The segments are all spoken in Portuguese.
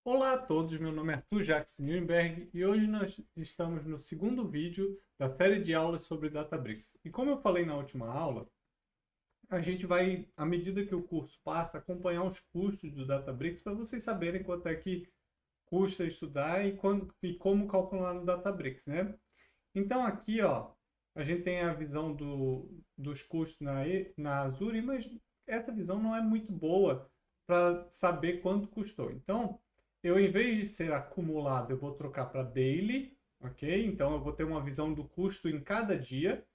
Olá a todos, meu nome é Arthur Jacques Nürnberg e hoje nós estamos no segundo vídeo da série de aulas sobre Databricks. E como eu falei na última aula, a gente vai, à medida que o curso passa, acompanhar os custos do Databricks para vocês saberem quanto é que custa estudar e como calcular no Databricks, né? Então aqui, ó, a gente tem a visão dos custos na Azure, mas essa visão não é muito boa para saber quanto custou. Então, eu, em vez de ser acumulado, eu vou trocar para daily, ok? Então, eu vou ter uma visão do custo em cada dia.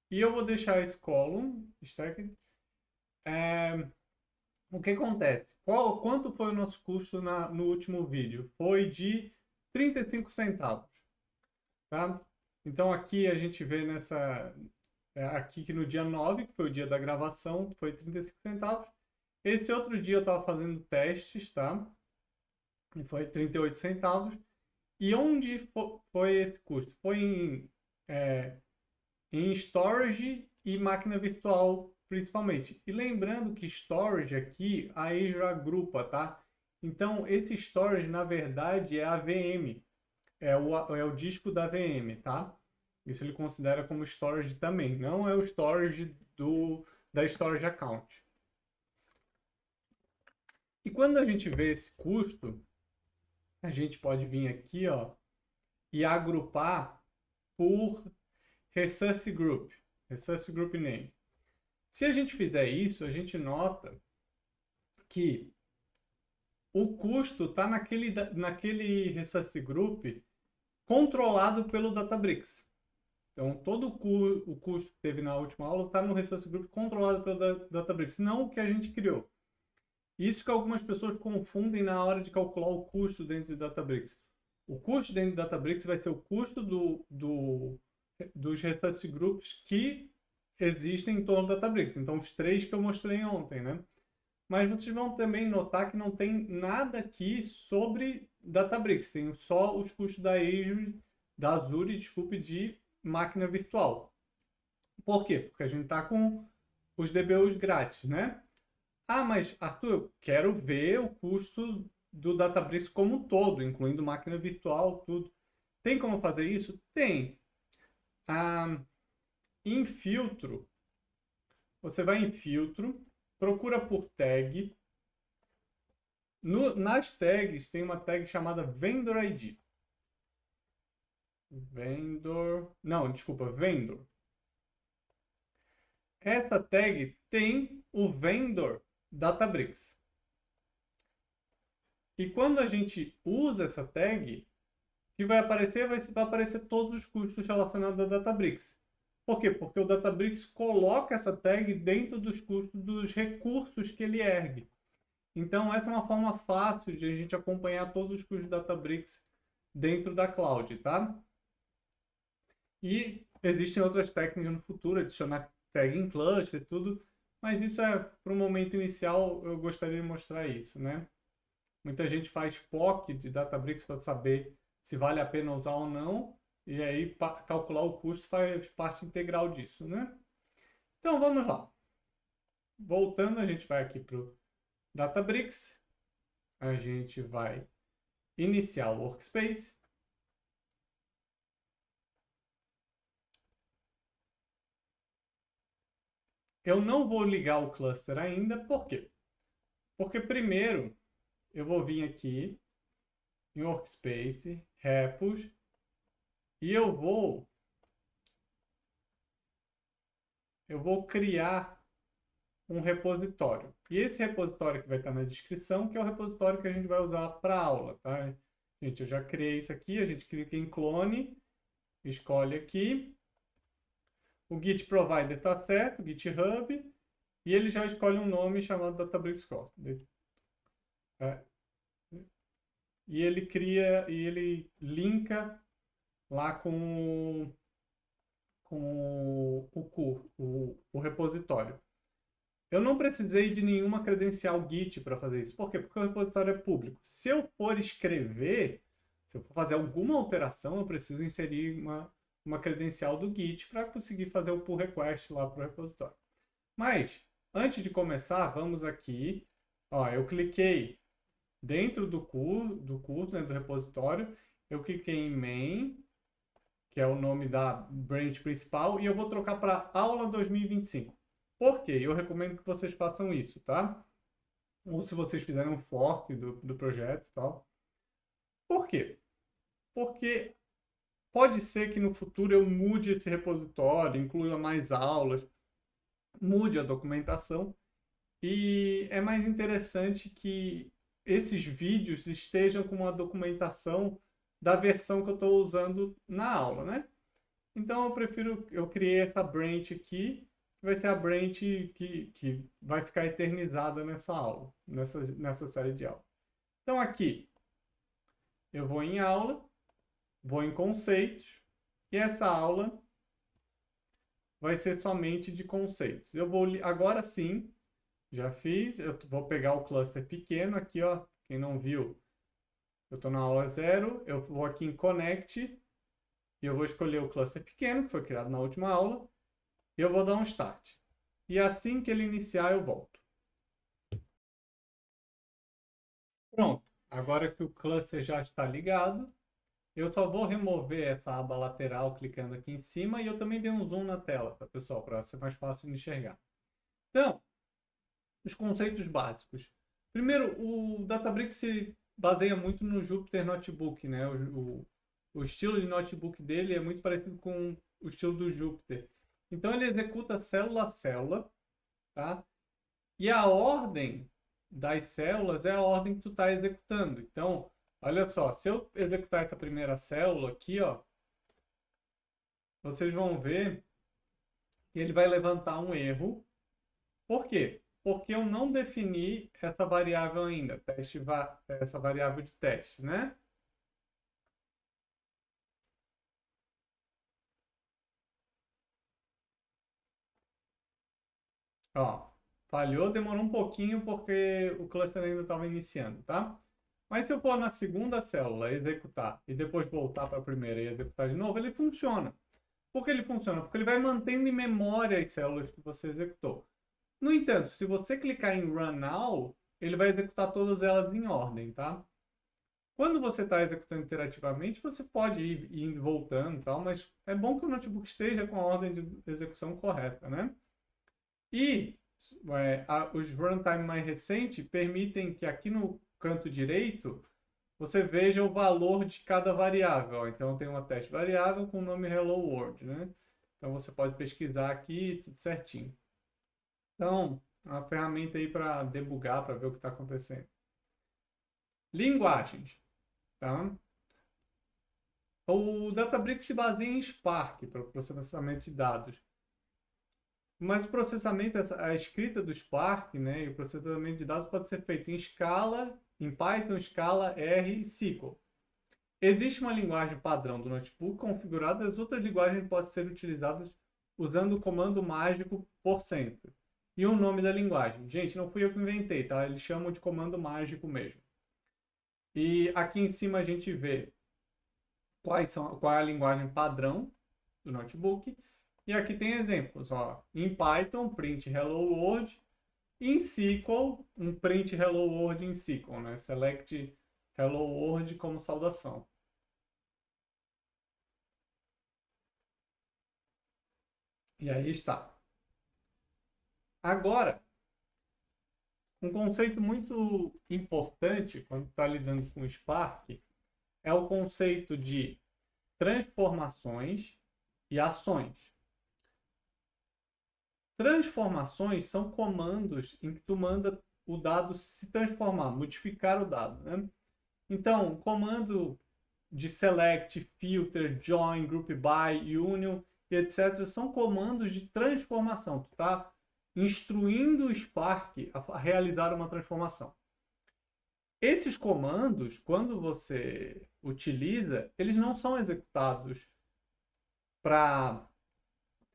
E eu vou deixar esse column, stacked. O que acontece? Quanto foi o nosso custo no último vídeo? Foi de 35 centavos, tá? Então, aqui a gente vê aqui que no dia 9, que foi o dia da gravação, foi 35 centavos. Esse outro dia eu estava fazendo testes, tá? E foi 38 centavos. E onde foi esse custo? Foi em storage e máquina virtual, principalmente. E lembrando que storage aqui, aí já agrupa, tá? Então, esse storage, na verdade, é a VM. É o disco da VM, tá? Isso ele considera como storage também. Não é o storage da storage account. E quando a gente vê esse custo, a gente pode vir aqui, ó, e agrupar por Resource Group, Resource Group Name. Se a gente fizer isso, a gente nota que o custo está naquele Resource Group controlado pelo Databricks. Então, todo o custo que teve na última aula está no Resource Group controlado pelo Databricks, não o que a gente criou. Isso que algumas pessoas confundem na hora de calcular o custo dentro do Databricks. O custo dentro do Databricks vai ser o custo dos Resource Groups que existem em torno do Databricks. Então, os três que eu mostrei ontem, né? Mas vocês vão também notar que não tem nada aqui sobre Databricks. Tem só os custos da Azure, desculpe, de máquina virtual. Por quê? Porque a gente está com os DBUs grátis, né? Ah, mas Arthur, eu quero ver o custo do Databricks como um todo, incluindo máquina virtual, tudo. Tem como fazer isso? Tem. Ah, em filtro, você vai em filtro, procura por tag. Nas tags tem uma tag chamada Vendor ID. Vendor. Não, desculpa, Vendor. Essa tag tem o Vendor Databricks. E quando a gente usa essa tag, o que vai aparecer todos os custos relacionados a Databricks. Por quê? Porque o Databricks coloca essa tag dentro dos custos dos recursos que ele ergue. Então, essa é uma forma fácil de a gente acompanhar todos os custos do Databricks dentro da cloud, tá? E existem outras técnicas no futuro, adicionar tag em cluster e tudo, mas isso é para o momento inicial, eu gostaria de mostrar isso, né? Muita gente faz POC de Databricks para saber se vale a pena usar ou não, e aí calcular o custo faz parte integral disso, né? Então vamos lá. Voltando, a gente vai aqui para o Databricks, a gente vai iniciar o Workspace. Eu não vou ligar o cluster ainda, por quê? Porque primeiro eu vou vir aqui em Workspace, Repos, e eu vou criar um repositório. E esse repositório que vai estar na descrição, que é o repositório que a gente vai usar para a aula, tá? Gente, eu já criei isso aqui, a gente clica em clone, escolhe aqui, o Git Provider está certo, GitHub, e ele já escolhe um nome chamado Databricks Core. É, e ele linka lá com o repositório. Eu não precisei de nenhuma credencial Git para fazer isso. Por quê? Porque o repositório é público. Se eu for escrever, se eu for fazer alguma alteração, eu preciso inserir uma credencial do Git para conseguir fazer o pull request lá para o repositório. Mas, antes de começar, vamos aqui. Ó, eu cliquei dentro do curso, né, do repositório, eu cliquei em main, que é o nome da branch principal, e eu vou trocar para aula 2025. Por quê? Eu recomendo que vocês façam isso, tá? Ou se vocês fizerem um fork do projeto e tal. Por quê? Porque pode ser que no futuro eu mude esse repositório, inclua mais aulas, mude a documentação, e é mais interessante que esses vídeos estejam com a documentação da versão que eu estou usando na aula, né? Então eu criei essa branch aqui, que vai ser a branch que vai ficar eternizada nessa aula, nessa série de aula. Então aqui, eu vou em aula, vou em conceitos, e essa aula vai ser somente de conceitos. Eu vou, agora sim, já fiz, eu vou pegar o cluster pequeno aqui, ó, quem não viu, eu estou na aula 0, eu vou aqui em Connect, e eu vou escolher o cluster pequeno, que foi criado na última aula, e eu vou dar um Start. E assim que ele iniciar, eu volto. Pronto, agora que o cluster já está ligado, eu só vou remover essa aba lateral clicando aqui em cima, e eu também dei um zoom na tela, tá, pessoal, para ser mais fácil de enxergar. Então, os conceitos básicos. Primeiro, o Databricks se baseia muito no Jupyter Notebook, né? O estilo de notebook dele é muito parecido com o estilo do Jupyter. Então ele executa célula a célula, tá? E a ordem das células é a ordem que tu está executando. Então, olha só, se eu executar essa primeira célula aqui, ó, vocês vão ver que ele vai levantar um erro. Por quê? Porque eu não defini essa variável ainda, essa variável de teste, né? Ó, falhou, demorou um pouquinho porque o cluster ainda estava iniciando, tá? Mas se eu for na segunda célula executar e depois voltar para a primeira e executar de novo, ele funciona. Por que ele funciona? Porque ele vai mantendo em memória as células que você executou. No entanto, se você clicar em Run Now, ele vai executar todas elas em ordem, tá? Quando você está executando interativamente, você pode ir indo e voltando e tal, mas é bom que o notebook esteja com a ordem de execução correta, né? E os runtime mais recentes permitem que aqui no canto direito você veja o valor de cada variável. Então tem uma teste variável com o nome Hello World, né? Então você pode pesquisar aqui tudo certinho. Então, é uma ferramenta aí para debugar, para ver o que está acontecendo. Linguagens, tá? O Databricks se baseia em Spark para o processamento de dados. Mas o processamento, a escrita do Spark, né, e o processamento de dados pode ser feito em Scala, em Python, Scala, R e SQL. Existe uma linguagem padrão do notebook configurada, as outras linguagens podem ser utilizadas usando o comando mágico %. E o nome da linguagem. Gente, não fui eu que inventei, tá? Eles chamam de comando mágico mesmo. E aqui em cima a gente vê qual é a linguagem padrão do notebook. E aqui tem exemplos, ó. Em Python, print hello world. Em SQL, um print hello world em SQL, né? Select hello world como saudação. E aí está. Agora, um conceito muito importante quando está lidando com o Spark é o conceito de transformações e ações. Transformações são comandos em que tu manda o dado se transformar, modificar o dado, né? Então, comando de select, filter, join, group by, union e etc. são comandos de transformação. Tu está instruindo o Spark a realizar uma transformação. Esses comandos, quando você utiliza, eles não são executados para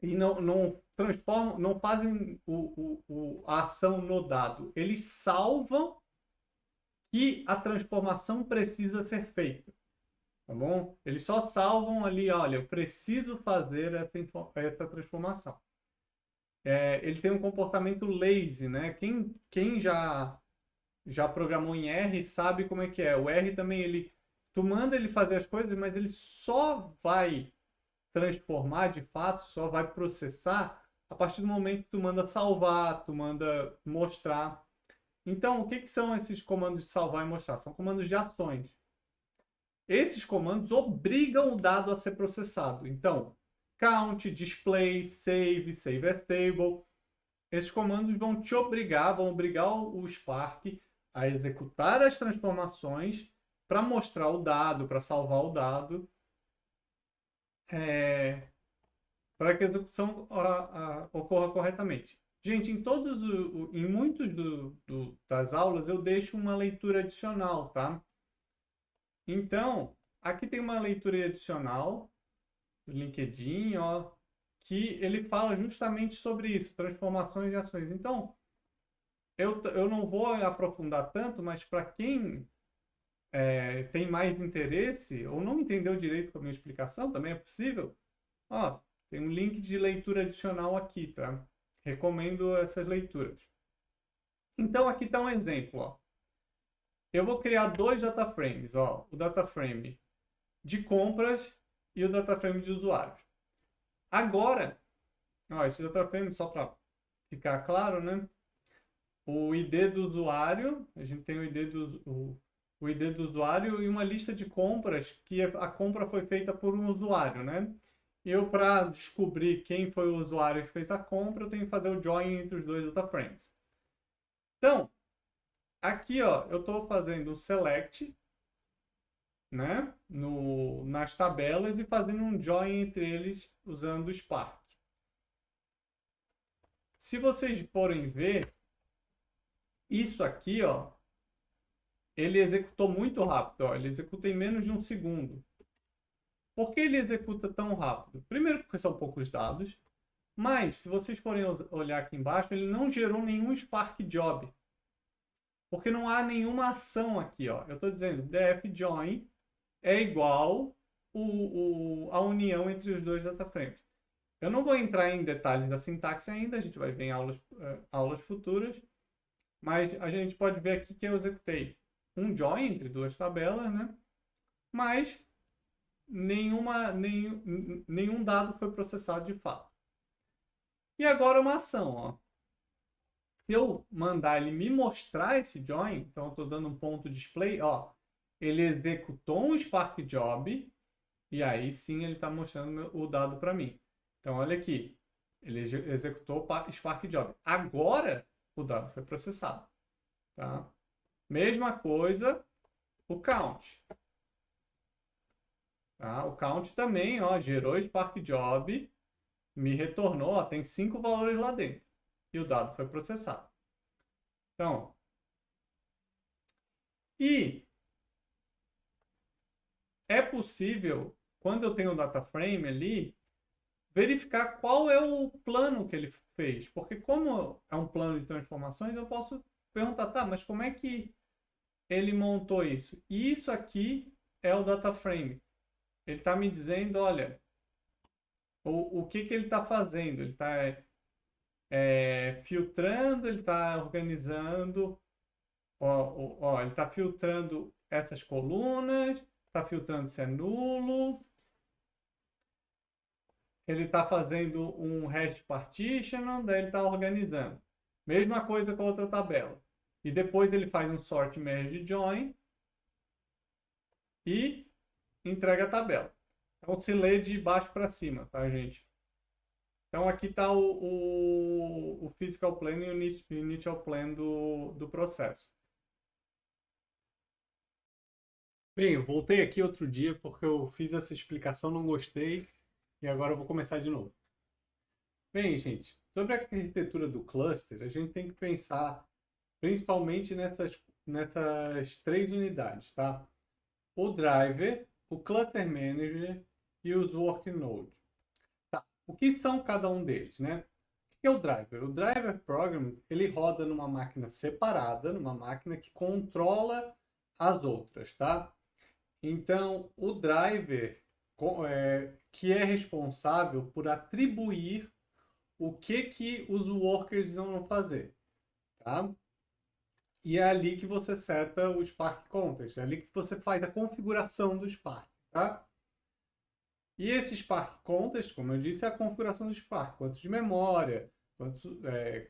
e não transformam, não fazem a ação no dado. Eles salvam que a transformação precisa ser feita. Tá bom? Eles só salvam ali, olha, eu preciso fazer essa transformação. Ele tem um comportamento lazy, né? Quem já programou em R e sabe como é que é. O R também, tu manda ele fazer as coisas, mas ele só vai transformar de fato, só vai processar a partir do momento que tu manda salvar, tu manda mostrar. Então, o que são esses comandos de salvar e mostrar? São comandos de ações. Esses comandos obrigam o dado a ser processado. Então, count, display, save as table. Esses comandos vão obrigar o Spark a executar as transformações para mostrar o dado, para salvar o dado, para que a execução ocorra corretamente. Gente, em muitos das aulas eu deixo uma leitura adicional, tá? Então, aqui tem uma leitura adicional do LinkedIn, ó, que ele fala justamente sobre isso, transformações e ações. Então, eu não vou aprofundar tanto, mas para quem tem mais interesse ou não entendeu direito com a minha explicação, também é possível. Ó, tem um link de leitura adicional aqui, tá? Recomendo essas leituras. Então, aqui está um exemplo, ó. Eu vou criar dois data frames, ó, o data frame de compras e o data frame de usuários. Agora, ó, esse data frame, só para ficar claro, né? O ID do usuário, a gente tem o ID do usuário e uma lista de compras que a compra foi feita por um usuário, né? Eu, para descobrir quem foi o usuário que fez a compra, eu tenho que fazer o join entre os dois data frames. Então, aqui, ó, eu estou fazendo um select, né, nas tabelas e fazendo um join entre eles usando o Spark. Se vocês forem ver, isso aqui, ó, ele executou muito rápido, ó, ele executa em menos de um segundo. Por que ele executa tão rápido? Primeiro porque são poucos dados, mas se vocês forem olhar aqui embaixo, ele não gerou nenhum Spark Job. Porque não há nenhuma ação aqui, ó. Eu estou dizendo def join é igual a união entre os dois data frames. Eu não vou entrar em detalhes da sintaxe ainda, a gente vai ver em aulas futuras, mas a gente pode ver aqui que eu executei um join entre duas tabelas, né? Mas nenhum dado foi processado de fato. E agora uma ação, ó. Se eu mandar ele me mostrar esse join, então eu estou dando um ponto display, ó, ele executou um Spark Job e aí sim ele está mostrando o dado para mim. Então olha aqui, ele executou o Spark Job. Agora o dado foi processado. Tá? Mesma coisa o count. Tá? O count também, ó, gerou Spark Job, me retornou, ó, tem 5 valores lá dentro. E o dado foi processado. Então, e é possível, quando eu tenho o data frame ali, verificar qual é o plano que ele fez. Porque como é um plano de transformações, eu posso perguntar, tá, mas como é que ele montou isso? E isso aqui é o data frame. Ele está me dizendo, olha, o que ele está fazendo. Ele está filtrando, ele está organizando, ele está filtrando essas colunas, está filtrando se é nulo, ele está fazendo um hash partition, daí ele está organizando. Mesma coisa com a outra tabela. E depois ele faz um sort merge join e entrega a tabela. Então se lê de baixo para cima, tá, gente? Então aqui está o physical plan e o initial plan do processo. Bem, eu voltei aqui outro dia porque eu fiz essa explicação, não gostei e agora eu vou começar de novo. Bem, gente, sobre a arquitetura do cluster, a gente tem que pensar principalmente nessas 3 unidades, tá? O driver, o cluster manager e os working node. Tá. O que são cada um deles, né? O que é o driver? O driver program, ele roda numa máquina separada, numa máquina que controla as outras, tá? Então, o driver que é responsável por atribuir o que os workers vão fazer, tá? E é ali que você seta o Spark Context, é ali que você faz a configuração do Spark, tá? E esse Spark Context, como eu disse, é a configuração do Spark, quanto de memória,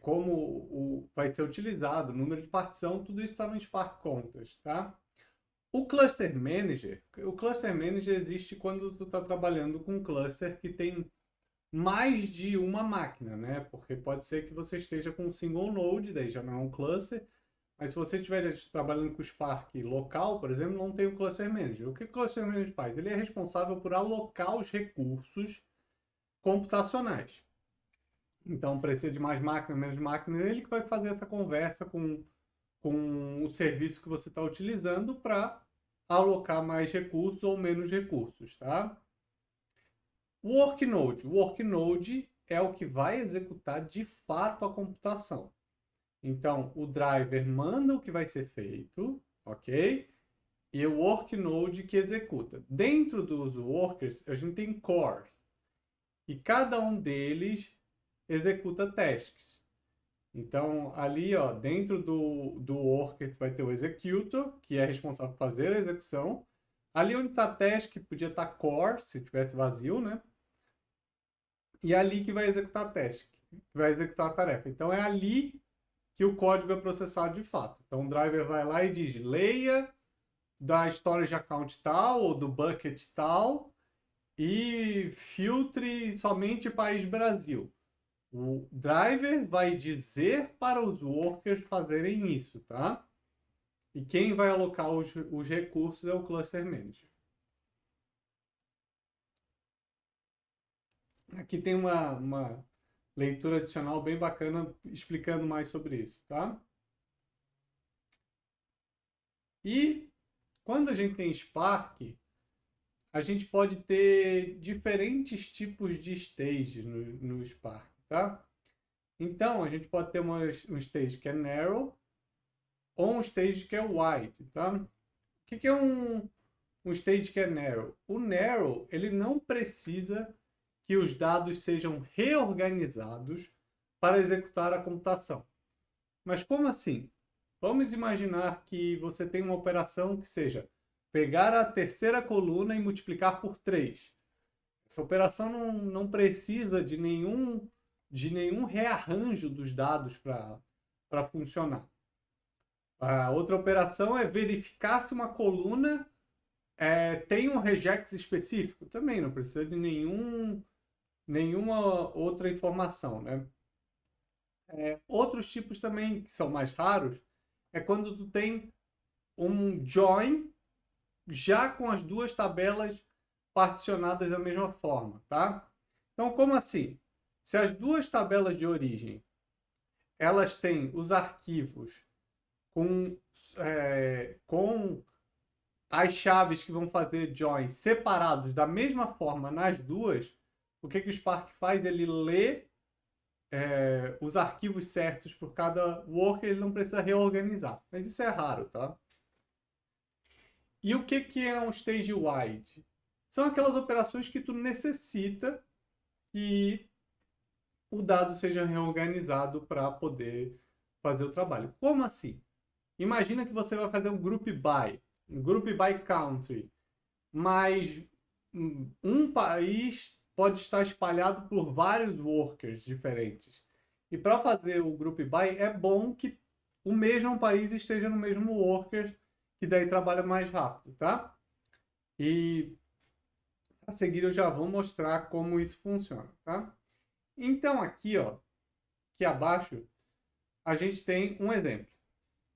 como vai ser utilizado, número de partição, tudo isso está no Spark Context, tá? O Cluster Manager existe quando tu está trabalhando com um cluster que tem mais de uma máquina, né? Porque pode ser que você esteja com um single node, daí já não é um cluster, mas se você estiver trabalhando com o Spark local, por exemplo, não tem o Cluster Manager. O que o Cluster Manager faz? Ele é responsável por alocar os recursos computacionais. Então, precisa de mais máquina, menos máquina, ele que vai fazer essa conversa com o serviço que você está utilizando para alocar mais recursos ou menos recursos, tá? Worknode. Worknode é o que vai executar de fato a computação. Então, o driver manda o que vai ser feito, ok? E o worknode que executa. Dentro dos workers, a gente tem cores. E cada um deles executa tasks. Então, ali, ó, dentro do worker, vai ter o executor, que é responsável por fazer a execução. Ali onde está task, podia estar core, se tivesse vazio, né? E é ali que vai executar a task, vai executar a tarefa. Então, é ali que o código é processado de fato. Então, o driver vai lá e diz, leia da storage account tal, ou do bucket tal, e filtre somente país Brasil. O driver vai dizer para os workers fazerem isso, tá? E quem vai alocar os recursos é o Cluster Manager. Aqui tem uma leitura adicional bem bacana explicando mais sobre isso, tá? E quando a gente tem Spark, a gente pode ter diferentes tipos de stage no Spark, tá? Então, a gente pode ter um stage que é narrow ou um stage que é wide, tá? O que é um stage que é narrow? O narrow, ele não precisa que os dados sejam reorganizados para executar a computação. Mas como assim? Vamos imaginar que você tem uma operação que seja pegar a terceira coluna e multiplicar por 3. Essa operação não precisa de nenhum rearranjo dos dados para funcionar. A outra operação é verificar se uma coluna tem um regex específico. Também não precisa de nenhuma outra informação, né? Outros tipos também que são mais raros é quando tu tem um join já com as duas tabelas particionadas da mesma forma, tá? Então, como assim? Se as duas tabelas de origem elas têm os arquivos com as chaves que vão fazer join separados da mesma forma nas duas, o que o Spark faz? Ele lê os arquivos certos por cada worker, ele não precisa reorganizar. Mas isso é raro, tá? E o que é um stage wide? São aquelas operações que tu necessita que o dado seja reorganizado para poder fazer o trabalho. Como assim? Imagina que você vai fazer um group by country, mas um país pode estar espalhado por vários workers diferentes. E para fazer o group by é bom que o mesmo país esteja no mesmo worker, que daí trabalha mais rápido, tá? E a seguir eu já vou mostrar como isso funciona, tá? Então aqui, ó, aqui abaixo, a gente tem um exemplo.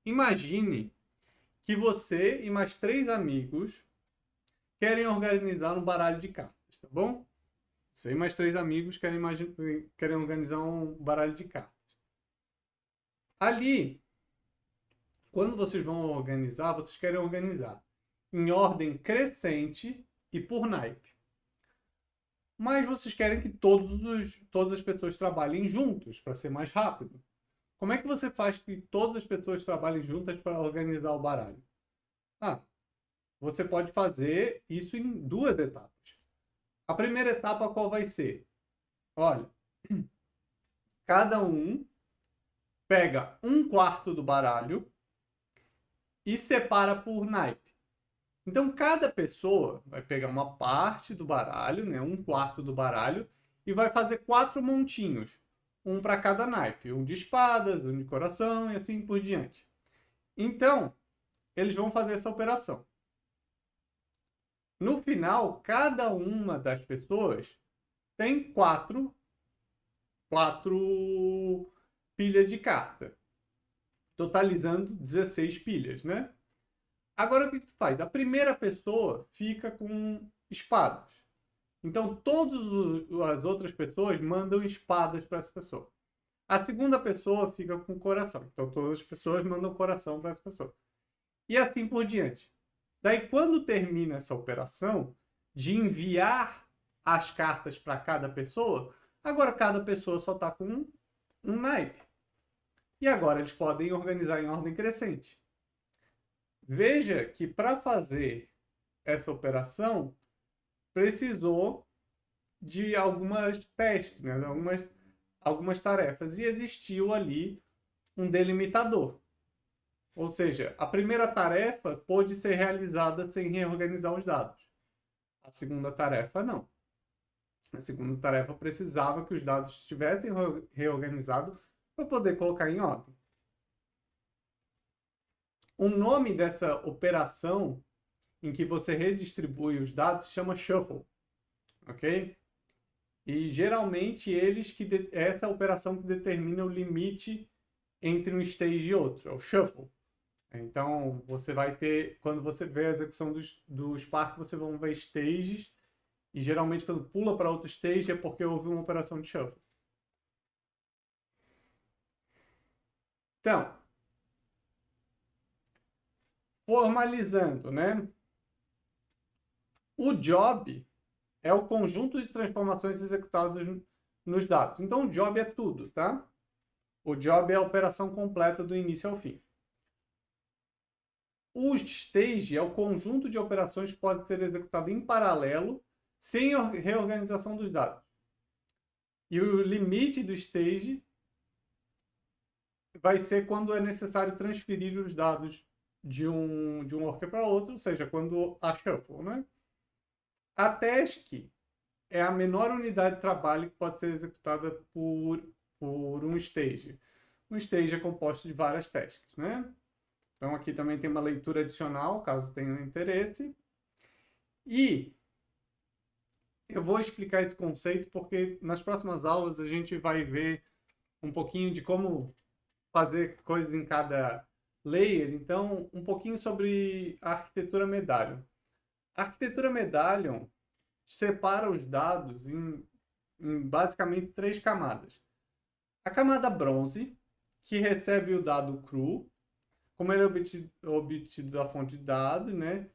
Imagine que você e mais 3 amigos querem organizar um baralho de cartas, tá bom? Você e mais 3 amigos querem organizar um baralho de cartas. Ali, quando vocês vão organizar, vocês querem organizar em ordem crescente e por naipe. Mas vocês querem que todas as pessoas trabalhem juntos para ser mais rápido. Como é que você faz que todas as pessoas trabalhem juntas para organizar o baralho? Você pode fazer isso em 2 etapas. A primeira etapa qual vai ser? Olha, cada um pega 1/4 do baralho e separa por naipe. Então, cada pessoa vai pegar uma parte do baralho, né, um quarto do baralho, e vai fazer 4 montinhos, um para cada naipe, um de espadas, um de coração e assim por diante. Então, eles vão fazer essa operação. No final, cada uma das pessoas tem 4 pilhas de carta, totalizando 16 pilhas, né? Agora, o que tu faz? A primeira pessoa fica com espadas. Então, todas as outras pessoas mandam espadas para essa pessoa. A segunda pessoa fica com coração. Então, todas as pessoas mandam coração para essa pessoa. E assim por diante. Daí, quando termina essa operação de enviar as cartas para cada pessoa, agora cada pessoa só está com um naipe. E agora eles podem organizar em ordem crescente. Veja que para fazer essa operação, precisou de algumas testes, né? algumas tarefas. E existiu ali um delimitador. Ou seja, a primeira tarefa pôde ser realizada sem reorganizar os dados. A segunda tarefa, não. A segunda tarefa precisava que os dados estivessem reorganizados para poder colocar em ordem. O nome dessa operação em que você redistribui os dados se chama shuffle, ok? E geralmente essa operação que determina o limite entre um stage e outro, é o shuffle. Então, você vai ter, quando você vê a execução do Spark, você vai ver stages, e geralmente quando pula para outro stage é porque houve uma operação de shuffle. Então, formalizando, né? O job é o conjunto de transformações executadas nos dados. Então, o job é tudo, tá? O job é a operação completa do início ao fim. O stage é o conjunto de operações que pode ser executado em paralelo, sem reorganização dos dados. E o limite do stage vai ser quando é necessário transferir os dados de um worker para outro, ou seja, quando há shuffle, né? A task é a menor unidade de trabalho que pode ser executada por um stage. Um stage é composto de várias tasks, né? Então aqui também tem uma leitura adicional, caso tenham interesse. E eu vou explicar esse conceito porque nas próximas aulas a gente vai ver um pouquinho de como fazer coisas em cada layer. Então, um pouquinho sobre a arquitetura Medallion. A arquitetura Medallion separa os dados em basicamente 3 camadas. A camada bronze, que recebe o dado cru, como ele é obtido da fonte de dados, né?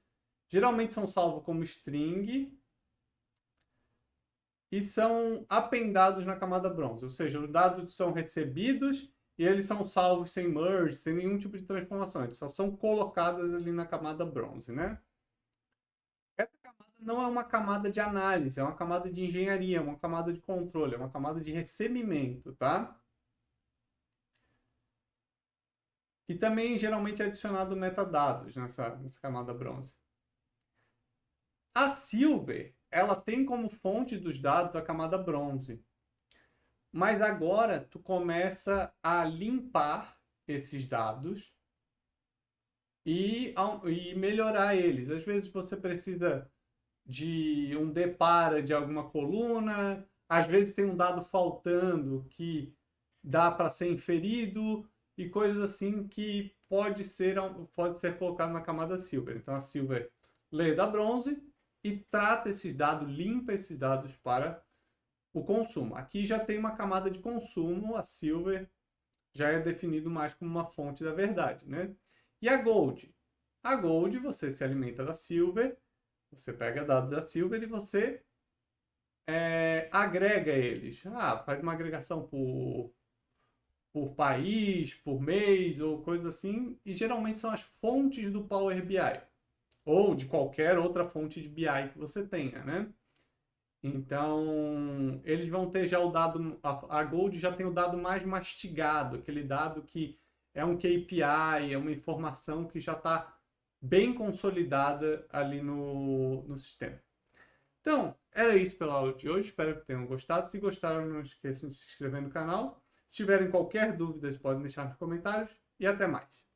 Geralmente são salvos como string e são apendados na camada bronze, ou seja, os dados são recebidos e eles são salvos sem merge, sem nenhum tipo de transformação, eles só são colocados ali na camada bronze, né? Essa camada não é uma camada de análise, é uma camada de engenharia, é uma camada de controle, é uma camada de recebimento, tá? E também geralmente é adicionado metadados nessa camada bronze. A Silver, ela tem como fonte dos dados a camada bronze. Mas agora tu começa a limpar esses dados e melhorar eles. Às vezes você precisa de um depara de alguma coluna, às vezes tem um dado faltando que dá para ser inferido e coisas assim que pode ser colocado na camada Silver. Então a Silver lê da bronze e trata esses dados, limpa esses dados para o consumo. Aqui já tem uma camada de consumo, a Silver já é definido mais como uma fonte da verdade, né? E a Gold? A Gold, você se alimenta da Silver, você pega dados da Silver e você agrega eles. Faz uma agregação por país, por mês ou coisa assim, e geralmente são as fontes do Power BI ou de qualquer outra fonte de BI que você tenha, né? Então, eles vão ter já o dado, a Gold já tem o dado mais mastigado, aquele dado que é um KPI, é uma informação que já está bem consolidada ali no sistema. Então, era isso pela aula de hoje. Espero que tenham gostado. Se gostaram, não esqueçam de se inscrever no canal. Se tiverem qualquer dúvida, podem deixar nos comentários. E até mais.